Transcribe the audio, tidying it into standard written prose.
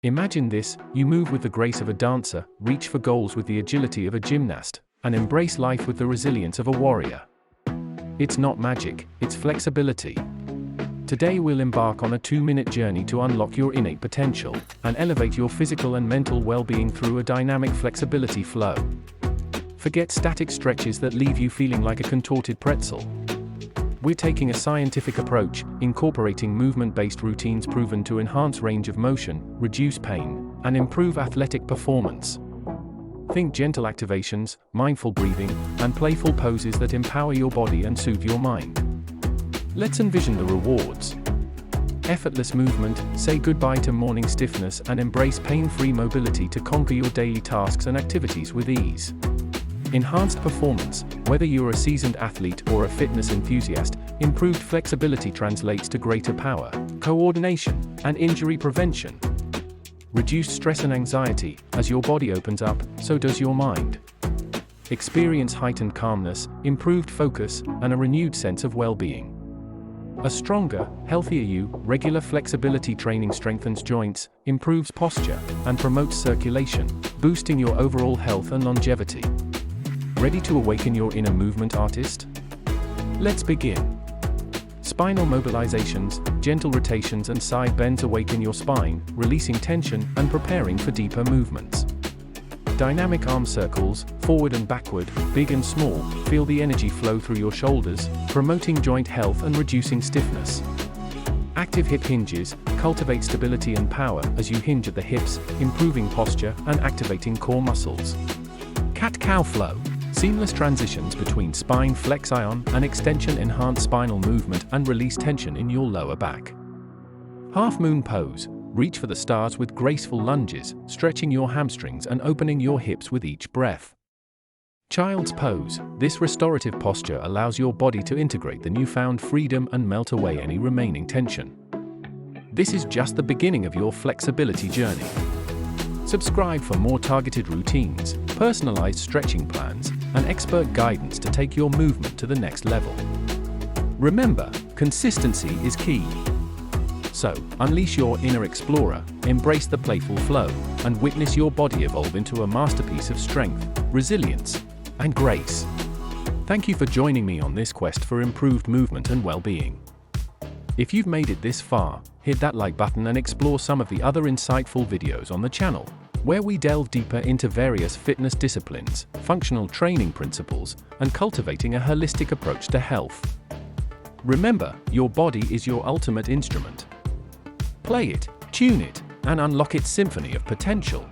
Imagine this: you move with the grace of a dancer, reach for goals with the agility of a gymnast, and embrace life with the resilience of a warrior. It's not magic, it's flexibility. Today we'll embark on a 2-minute journey to unlock your innate potential and elevate your physical and mental well-being through a dynamic flexibility flow. Forget static stretches that leave you feeling like a contorted pretzel. We're taking a scientific approach, incorporating movement-based routines proven to enhance range of motion, reduce pain, and improve athletic performance. Think gentle activations, mindful breathing, and playful poses that empower your body and soothe your mind. Let's envision the rewards. Effortless movement: say goodbye to morning stiffness and embrace pain-free mobility to conquer your daily tasks and activities with ease. Enhanced performance: whether you're a seasoned athlete or a fitness enthusiast, improved flexibility translates to greater power, coordination, and injury prevention. Reduced stress and anxiety: as your body opens up, so does your mind. Experience heightened calmness, improved focus, and a renewed sense of well-being. A stronger, healthier you: regular flexibility training strengthens joints, improves posture, and promotes circulation, boosting your overall health and longevity. Ready to awaken your inner movement artist? Let's begin. Spinal mobilizations: gentle rotations and side bends awaken your spine, releasing tension and preparing for deeper movements. Dynamic arm circles, forward and backward, big and small, feel the energy flow through your shoulders, promoting joint health and reducing stiffness. Active hip hinges: cultivate stability and power as you hinge at the hips, improving posture and activating core muscles. Cat-cow flow: seamless transitions between spine flexion and extension enhance spinal movement and release tension in your lower back. Half moon pose: reach for the stars with graceful lunges, stretching your hamstrings and opening your hips with each breath. Child's pose: this restorative posture allows your body to integrate the newfound freedom and melt away any remaining tension. This is just the beginning of your flexibility journey. Subscribe for more targeted routines, personalized stretching plans, and expert guidance to take your movement to the next level. Remember, consistency is key. So, unleash your inner explorer, embrace the playful flow, and witness your body evolve into a masterpiece of strength, resilience, and grace. Thank you for joining me on this quest for improved movement and well-being. If you've made it this far, hit that like button and explore some of the other insightful videos on the channel, where we delve deeper into various fitness disciplines, functional training principles, and cultivating a holistic approach to health. Remember, your body is your ultimate instrument. Play it, tune it, and unlock its symphony of potential.